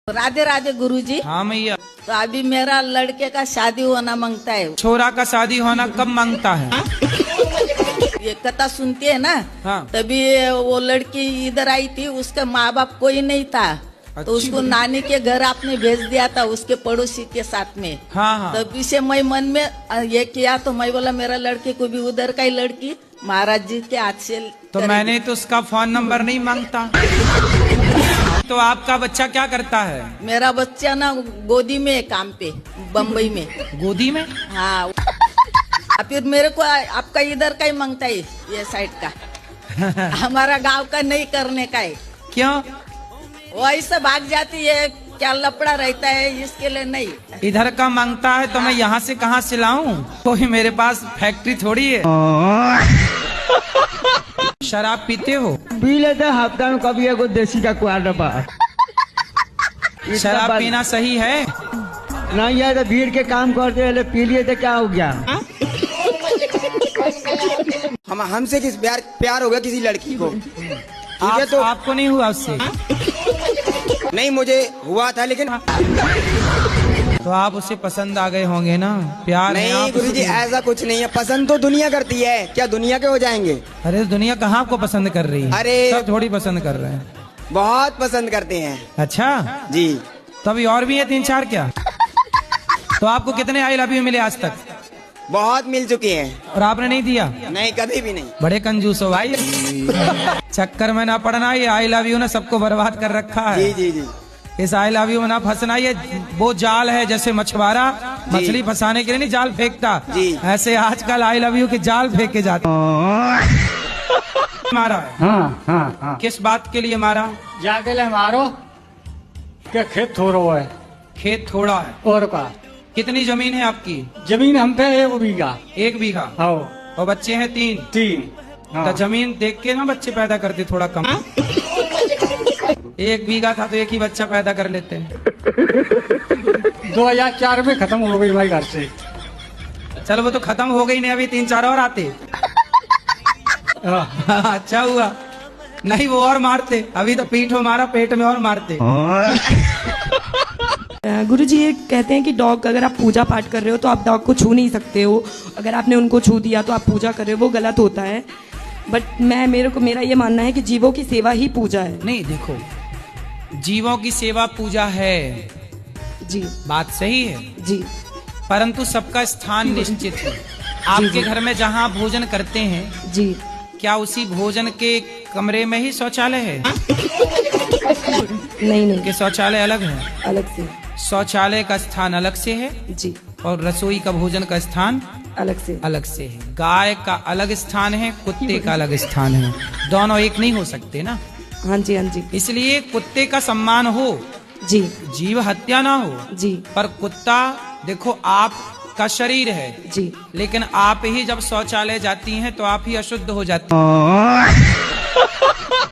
राधे राधे गुरुजी। हाँ मैया। तो अभी मेरा लड़के का शादी होना मांगता है। छोरा का शादी होना कब मांगता है? ये कथा सुनते है ना। हाँ। तभी वो लड़की इधर आई थी, उसके माँ बाप कोई नहीं था। तो उसको नानी के घर आपने भेज दिया था उसके पड़ोसी के साथ में। हाँ हाँ। तभी से मैं मन में ये किया, तो मैं बोला मेरा लड़के को भी उधर का ही लड़की महाराज जी के हाथ से तो मैंने तो उसका फोन नंबर नहीं मांगता। तो आपका बच्चा क्या करता है? मेरा बच्चा ना गोदी में है, काम पे बम्बई में। गोदी में? हाँ। फिर मेरे को आपका इधर का ही मांगता है, ये साइड का। हमारा गांव का नहीं करने का है। क्यों? वो ऐसे भाग जाती है, क्या लपड़ा रहता है, इसके लिए नहीं। इधर का मांगता है तो मैं यहाँ से कहाँ से लाऊं? कोई मेरे पास फैक्ट्री थोड़ी है। शराब पीते हो? पी लेते हफ्ता में कभी एगो देसी का कुआर डब्बा। शराब पीना सही है? नहीं है तो भीड़ के काम करते हैं, पी लिए तो क्या हो गया? हमसे किस प्यार हो गया किसी लड़की को, ठीक है? तो आपको नहीं हुआ उससे? नहीं, मुझे हुआ था, लेकिन तो आप उसे पसंद आ गए होंगे ना? प्यार है नहीं आप गुरुजी, ऐसा कुछ नहीं है। पसंद तो दुनिया करती है, क्या दुनिया के हो जाएंगे? अरे दुनिया कहाँ आपको पसंद कर रही है? अरे सब थोड़ी पसंद कर रहे हैं। बहुत पसंद करते हैं। अच्छा जी। तो अभी और भी है 3-4 क्या? तो आपको कितने आई लव यू मिले आज तक? बहुत मिल चुके हैं। और आपने नहीं दिया? नहीं, कभी भी नहीं। बड़े कंजूस हो भाई। चक्कर में ना पड़ना, ये आई लव यू ने सबको बर्बाद कर रखा है। जी जी जी। इस आई लव यू में ना फंसना, ये वो जाल है जैसे मछुआरा मछली फंसाने के लिए नहीं जाल फेंकता, जी। ऐसे आजकल आई लव यू के जाल फेंके जाते। मारा है? हाँ हाँ हाँ। किस बात के लिए मारा? जाके ले मारो के खेत थोड़ा है। खेत थोड़ा है और का कितनी जमीन है आपकी? जमीन हम पे 1 बीघा। 1 बीघा। हाँ। और बच्चे हैं 3? 3। तो जमीन देख के ना बच्चे पैदा करते थोड़ा कम। 1 बीघा था तो एक ही बच्चा पैदा कर लेते हैं। 2004 में खत्म हो गई भाई घर से। चलो वो तो खत्म हो गई नहीं, अभी 3-4 और आते। अच्छा हुआ, नहीं वो और मारते। अभी तो पीठ में मारा, पेट में और मारते। गुरुजी ये कहते हैं कि डॉग, अगर आप पूजा पाठ कर रहे हो तो आप डॉग को छू नहीं सकते हो। अगर आपने उनको छू दिया तो आप पूजा कर रहे हो, वो गलत होता है। बट मेरा ये मानना है कि जीवों की सेवा ही पूजा है। नहीं देखो, जीवों की सेवा पूजा है, जी बात सही है जी। परंतु सबका स्थान निश्चित है। आपके घर में जहाँ भोजन करते हैं जी, क्या उसी भोजन के कमरे में ही शौचालय है? नहीं कि शौचालय अलग है? अलग से। शौचालय का स्थान अलग से है जी, और रसोई का भोजन का स्थान अलग से। अलग से है। गाय का अलग स्थान है, कुत्ते का अलग स्थान है, दोनों एक नहीं हो सकते ना। हाँ जी हाँ जी। इसलिए कुत्ते का सम्मान हो, जी जीव हत्या ना हो। जी। पर कुत्ता देखो आप का शरीर है जी, लेकिन आप ही जब शौचालय जाती हैं तो आप ही अशुद्ध हो जाती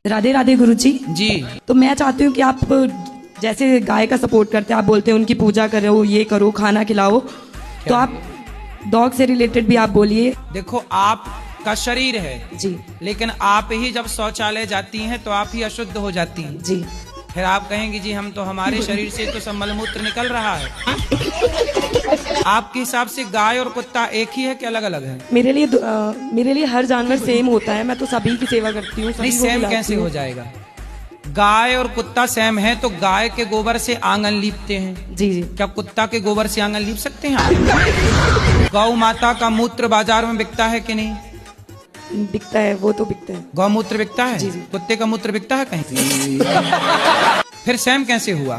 राधे राधे गुरुजी। जी। तो मैं चाहती हूँ कि आप जैसे गाय का सपोर्ट करते हैं, आप बोलते हैं उनकी पूजा करो, ये करो, खाना खिलाओ, तो आप डॉग से रिलेटेड भी आप बोलिए। देखो आप का शरीर है जी लेकिन आप ही जब शौचालय जाती हैं तो आप ही अशुद्ध हो जाती हैं। जी। फिर आप कहेंगे जी हम तो, हमारे शरीर से तो सब मलमूत्र निकल रहा है। आपके हिसाब से गाय और कुत्ता एक ही है कि अलग अलग है? मेरे लिए हर जानवर सेम होता है। मैं तो सभी की सेवा करती हूँ। नहीं, सेम कैसे हो जाएगा? गाय और कुत्ता सेम है तो गाय के गोबर से आंगन लीपते हैं। जी जी। क्या कुत्ता के गोबर से आंगन लीप सकते हैं आप? गौ माता का मूत्र बाजार में बिकता है कि नहीं? बिकता है, वो तो बिकता है। गौमूत्र बिकता है? जी जी। कुत्ते का मूत्र बिकता है कहीं? फिर सेम कैसे हुआ?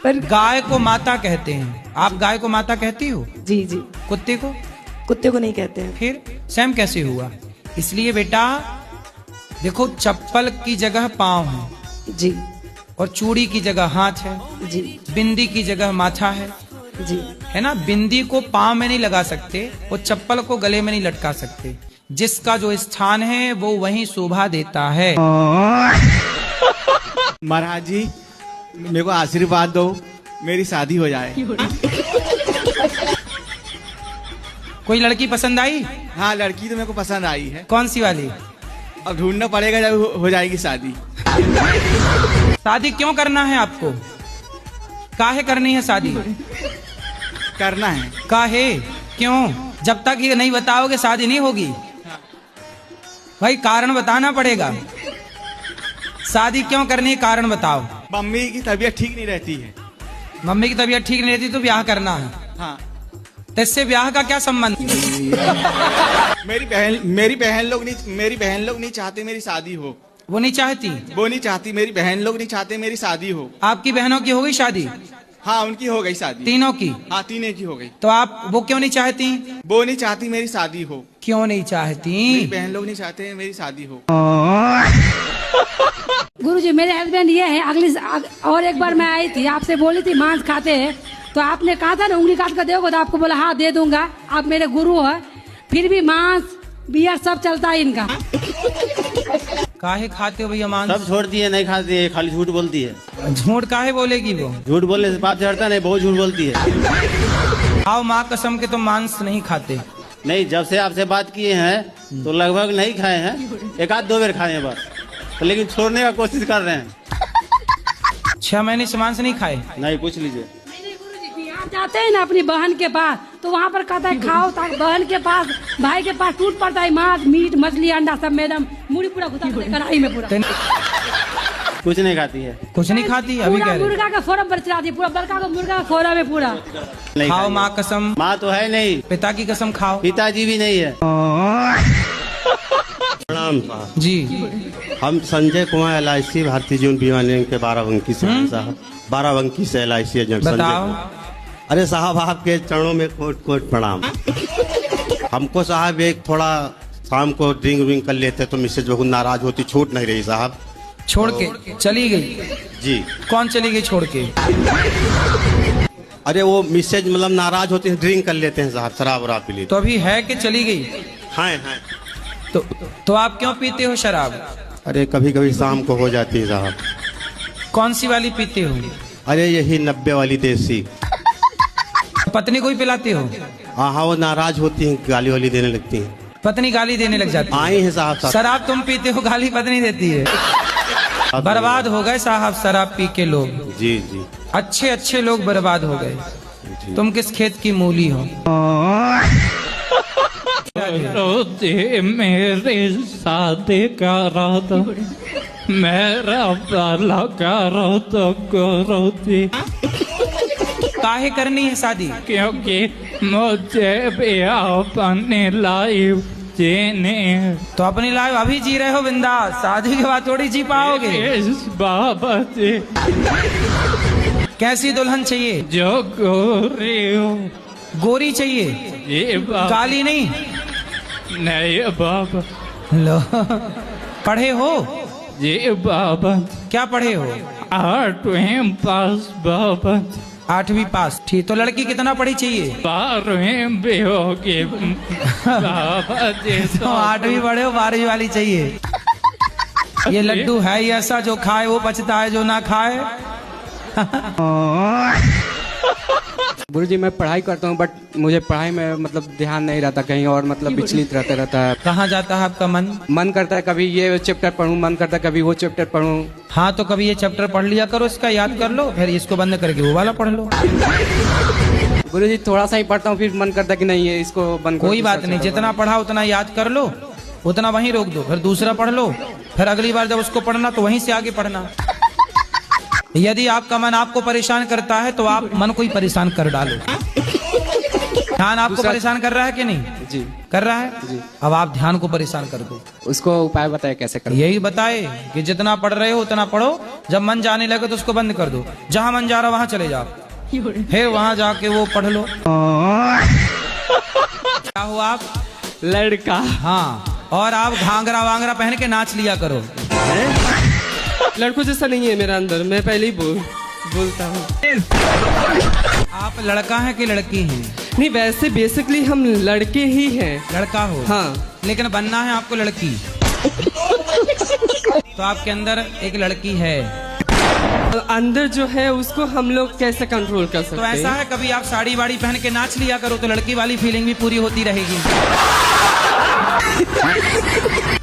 पर गाय को माता कहते हैं, आप गाय को माता कहती हो? जी जी। कुत्ते को? कुत्ते को नहीं कहते हैं। फिर सेम कैसे हुआ? इसलिए बेटा देखो, चप्पल की जगह पाँव है जी, और चूड़ी की जगह हाथ है, जी बिंदी की जगह माथा है, जी। है ना? बिंदी को पाँव में नहीं लगा सकते और चप्पल को गले में नहीं लटका सकते। जिसका जो स्थान है वो वहीं शोभा देता है। महाराज जी मेरे को आशीर्वाद दो, मेरी शादी हो जाए। कोई लड़की पसंद आई? हाँ, लड़की तो मेरे को पसंद आई है। कौन सी वाली? अब ढूंढना पड़ेगा जब हो जाएगी शादी। शादी क्यों करना है आपको? काहे करनी है शादी? करना है। काहे? क्यों? जब तक ये नहीं बताओगे शादी नहीं होगी। भाई कारण बताना पड़ेगा। शादी क्यों करनी है, कारण बताओ। मम्मी की तबीयत ठीक नहीं रहती है। मम्मी की तबीयत ठीक नहीं रहती तो ब्याह करना है। हाँ। तो इससे ब्याह का क्या संबंध? मेरी बहन लोग नहीं चाहते मेरी शादी हो। वो नहीं चाहती? वो नहीं चाहती, मेरी बहन लोग नहीं चाहते मेरी शादी हो। आपकी बहनों की हो गई शादी? हाँ, उनकी हो गई शादी। तीनों की? हाँ, तीनों की हो गई। तो आप वो क्यों नहीं चाहती? वो नहीं चाहती मेरी शादी हो। क्यों नहीं मेरी चाहती? बहन लोग नहीं चाहते मेरी शादी हो। गुरुजी मेरे हस्बैंड ये है, और एक बार मैं आई थी, आपसे बोली थी मांस खाते हैं, तो आपने कहा था ना उंगली काट कर दोगे, तो आपको बोला हाँ दे दूंगा, आप मेरे गुरु है, फिर भी मांस बियर सब चलता है इनका। काहे खाते हो भैया मांस? सब छोड़ दिए, नहीं खाती है, खाली झूठ बोलती है। झूठ काहे बोलेगी वो? झूठ बोलने से पाप चढ़ता नहीं, बहुत झूठ बोलती है। आओ माँ कसम के तुम मांस नहीं खाते? नहीं, जब से आपसे बात किए हैं तो लगभग नहीं खाए हैं, एक आध 2 बार खाए हैं बस, तो लेकिन छोड़ने का कोशिश कर रहे हैं। 6 महीने से मांस नहीं खाए? नहीं, पूछ लीजिए। आप जाते हैं ना अपनी बहन के पास, तो वहाँ पर कहता है खाओ, ताकि बहन के पास, भाई के पास टूट पड़ता है मांस, मीट, मछली, अंडा सब, मैडम मुड़ी पूरा घुसा कढ़ाई में पूरा। कुछ नहीं खाती है। कुछ नहीं खाती? अभी कह रहे मुर्गा का फोरम पर चला दी, पूरा बड़का का मुर्गा का फोरम में पूरा। नहीं खाओ खाई। माँ कसम। माँ तो है नहीं, पिता की कसम खाओ। पिताजी भी नहीं है। प्रणाम साहब जी। हम संजय कुमार LIC भारतीय जीवन बीमा निगम के 12 से हैं साहब। 12 से LIC एजेंट संजय बताओ। कुमार। अरे साहब आपके चरणों में कोट कोट प्रणाम। हमको साहब एक थोड़ा शाम को ड्रिंक व्रिंक कर लेते तो मिसेज बहुत नाराज होती, छूट नहीं रही साहब। छोड़ के चली गई? जी। कौन चली गई छोड़ के? अरे वो मिसेज मतलब नाराज होती है, ड्रिंक कर लेते हैं साहब, शराब वराब पी लेते। तो अभी है कि चली गई? हाँ। तो आप क्यों पीते हो शराब? अरे कभी कभी शाम को हो जाती है साहब। कौन सी वाली पीते हो? अरे यही 90 वाली देसी। पत्नी को ही पिलाते हो? हाँ, वो नाराज होती है, गाली वाली देने लगती है। पत्नी गाली देने लग जाती है? आई है साहब। शराब तुम पीते हो, गाली पत्नी देती है? बर्बाद हो गए साहब शराब पी के लोग। जी जी। अच्छे लोग बर्बाद हो गए। तुम किस खेत की मूली हो? रोते मेरे शादी करो तो मेरा बाला करो तो रोती। काहे करनी है शादी? क्योंकि मुझे भी अपनी लाइफ जीने। तो अपनी लाइफ अभी जी रहे हो बिंदास, शादी के बाद थोड़ी जी पाओगे। बाबा जी कैसी दुल्हन चाहिए? जो गोरी हो। गोरी चाहिए? ये काली नहीं? नहीं बाबा। लो पढ़े हो? जी बाबा। क्या पढ़े हो? 8वीं पास बाबा। 8वीं पास, ठीक। तो लड़की कितना पढ़ी चाहिए? 12वीं भी होगी बाबा जी। तो 8वीं पढ़े हो, 12वीं वाली चाहिए। ये लड्डू है ही ऐसा, जो खाए वो पछता है, जो ना खाए। गुरुजी मैं पढ़ाई करता हूँ, बट मुझे पढ़ाई में मतलब ध्यान नहीं रहता, कहीं और मतलब विचलित रहता है। कहाँ जाता है आपका मन? मन करता है कभी ये चैप्टर पढूं, मन करता है कभी वो चैप्टर पढूं। हाँ, तो कभी ये चैप्टर पढ़ लिया करो, इसका याद कर लो, फिर इसको बंद करके वो वाला पढ़ लो। गुरुजी थोड़ा सा ही पढ़ता हूँ, फिर मन करता है कि नहीं ये इसको बंद। कोई बात नहीं, जितना पढ़ा उतना याद कर लो, उतना वहीं रोक दो, फिर दूसरा पढ़ लो, फिर अगली बार जब उसको पढ़ना तो वहीं से आगे पढ़ना। यदि आपका मन आपको परेशान करता है तो आप मन को ही परेशान कर डालो। ध्यान आपको परेशान कर रहा है कि नहीं? जी कर रहा है जी। अब आप ध्यान को परेशान कर दो। उसको उपाय बताए कैसे करें? यही बताए कि जितना पढ़ रहे हो उतना पढ़ो, जब मन जाने लगे तो उसको बंद कर दो, जहां मन जा रहा वहां चले जाओ, फिर वहां जाके वो पढ़ लो। क्या हो आप? लड़का। हाँ, और आप घाघरा वांगरा पहन के नाच लिया करो। लड़कों जैसा नहीं है मेरा अंदर, मैं पहले ही बोलता हूँ। आप लड़का हैं कि लड़की हैं? नहीं, वैसे बेसिकली हम लड़के ही हैं। लड़का हो? हाँ। लेकिन बनना है आपको लड़की। तो आपके अंदर एक लड़की है। अंदर जो है उसको हम लोग कैसे कंट्रोल कर सकते तो हैं? ऐसा है, कभी आप साड़ी वाड़ी पहन के नाच लिया करो, तो लड़की वाली फीलिंग भी पूरी होती रहेगी।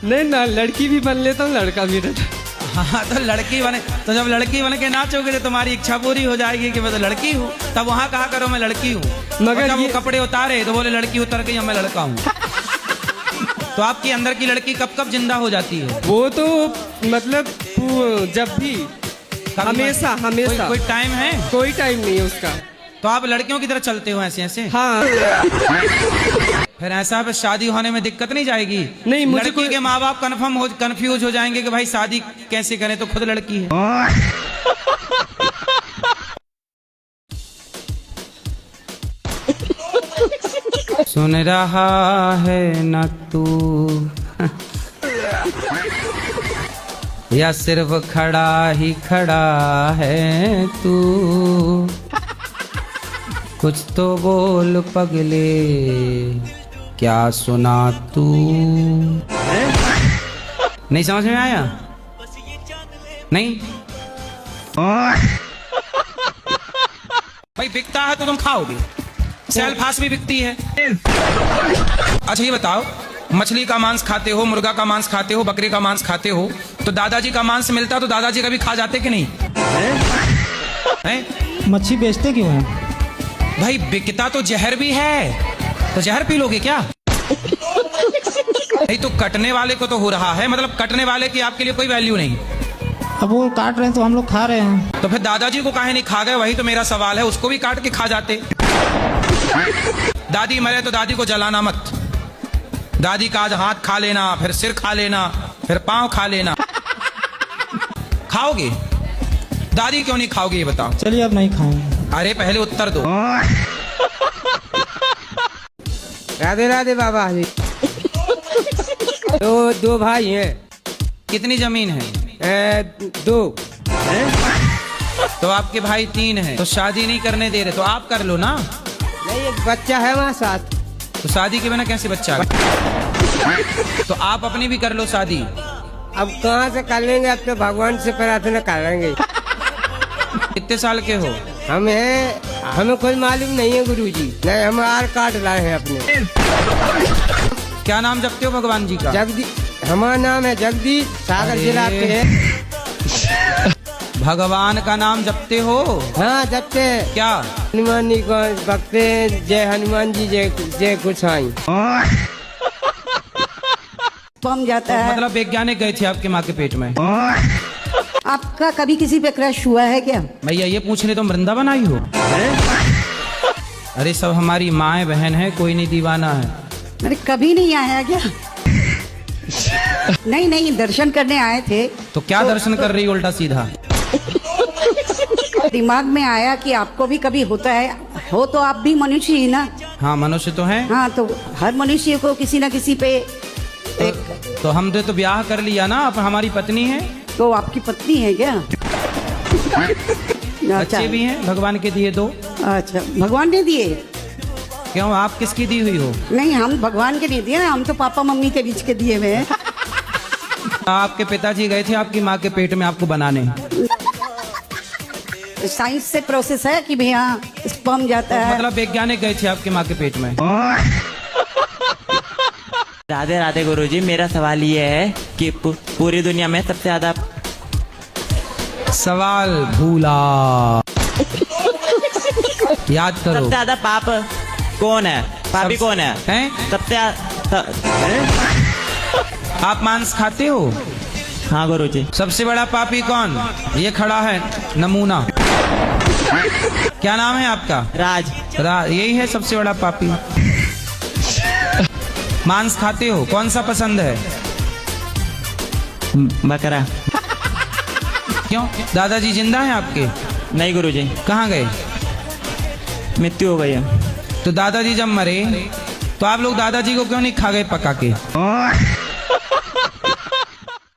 नहीं ना, लड़की भी बन लेता हूँ, लड़का भी रहता। हाँ तो लड़की बने, तो जब लड़की बन के नाचोगे तो तुम्हारी इच्छा पूरी हो जाएगी कि मैं तो लड़की हूँ। तब वहाँ कहा करो मैं लड़की हूँ। मगर जब वो कपड़े उतारे तो बोले लड़की उतर गई, मैं लड़का हूँ। तो आपके अंदर की लड़की कब कब जिंदा हो जाती है? वो तो मतलब जब भी, हमेशा हमेशा। कोई टाइम है? कोई टाइम नहीं है उसका। तो आप लड़कियों की तरह चलते हो ऐसे ऐसे? हाँ। फिर ऐसा पे शादी होने में दिक्कत नहीं जाएगी? नहीं, मुझे लड़की के माँ बाप कंफ्यूज हो जाएंगे कि भाई शादी कैसे करें, तो खुद लड़की है। सुन रहा है न तू या सिर्फ खड़ा ही खड़ा है तू, कुछ तो बोल पगले क्या सुना तू। नहीं समझ में आया? नहीं भाई बिकता है तो तुम खाओगे, सेल्फास भी बिकती है। अच्छा ये बताओ, मछली का मांस खाते हो, मुर्गा का मांस खाते हो, बकरी का मांस खाते हो, तो दादाजी का मांस मिलता तो दादाजी कभी खा जाते कि नहीं? मच्छी बेचते क्यों हैं? भाई बिकता तो जहर भी है, तो जहर पी लोगे क्या? नहीं तो कटने वाले को तो हो रहा है, मतलब कटने वाले की आपके लिए कोई वैल्यू नहीं। अब वो काट रहे हैं तो हम लोग खा रहे हैं। तो फिर दादाजी को काहे नहीं खा गए? वही तो मेरा सवाल है, उसको भी काट के खा जाते। दादी मरे तो दादी को जलाना मत। दादी का आज हाथ खा लेना, फिर सिर खा लेना, फिर पांव खा लेना। खाओगे? दादी क्यों नहीं खाओगे ये बताओ? चलिए अब नहीं खाएंगे। अरे पहले उत्तर दो। राधे राधे बाबा जी। तो दो भाई हैं। कितनी जमीन है? 2। तो आपके भाई 3 हैं, तो शादी नहीं करने दे रहे, तो आप कर लो ना। नहीं एक बच्चा है वहाँ साथ। तो शादी के बिना कैसे बच्चा है? तो आप अपनी भी कर लो शादी। अब कहाँ से कर लेंगे, अब तो भगवान से प्रार्थना कर लेंगे। कितने साल के हो? हमें कोई मालूम नहीं है गुरुजी। नहीं हम आधार कार्ड लाए हैं अपने। क्या नाम जपते हो भगवान जी का? हमारा नाम है जगदीश, सागर जिला के हैं। भगवान का नाम जपते हो? हाँ जपते। क्या? हनुमान जी को भक्ते, जय हनुमान जी जय गोसाई। पम जाता है। मतलब वैज्ञानिक गए थे आपके माँ के पेट में? आपका कभी किसी पे क्रश हुआ है क्या? भैया ये पूछ रहे तो वृंदावन आई हो? अरे सब हमारी माँ बहन है, कोई नहीं दीवाना है। अरे कभी नहीं आया क्या? नहीं दर्शन करने आए थे। तो क्या दर्शन कर रही उल्टा सीधा? दिमाग में आया कि आपको भी कभी होता है, हो तो आप भी मनुष्य ही ना। हाँ मनुष्य तो है। हाँ तो हर मनुष्य को किसी न किसी पे तो हमने तो ब्याह कर लिया ना, अब हमारी पत्नी है। तो आपकी पत्नी है क्या? बच्चे भी हैं भगवान के दिए 2। अच्छा भगवान ने दिए? क्यों आप किसकी दी हुई हो? नहीं हम भगवान के नहीं दिए ना, हम तो पापा मम्मी के बीच के दिए हुए हैं। आपके पिताजी गए थे आपकी माँ के पेट में आपको बनाने। साइंस से प्रोसेस है कि भैया स्पर्म जाता है। मतलब वैज्ञानिक गए थे आपके माँ के पेट में। राधे राधे गुरुजी, मेरा सवाल ये है कि पूरी दुनिया में सबसे ज्यादा सवाल भूला। याद करो। सबसे ज्यादा पाप कौन है? पापी कौन है? सबसे आप मांस खाते हो? हाँ गुरुजी। सबसे बड़ा पापी कौन? ये खड़ा है नमूना। क्या नाम है आपका? राज। यही है सबसे बड़ा पापी। मांस खाते हो? कौन सा पसंद है? बकरा। क्यों? दादाजी जिंदा हैं आपके? नहीं गुरुजी। कहाँ गए? मृत्यु हो गई है। तो दादाजी जब मरे तो आप लोग दादाजी को क्यों नहीं खा गए पका के?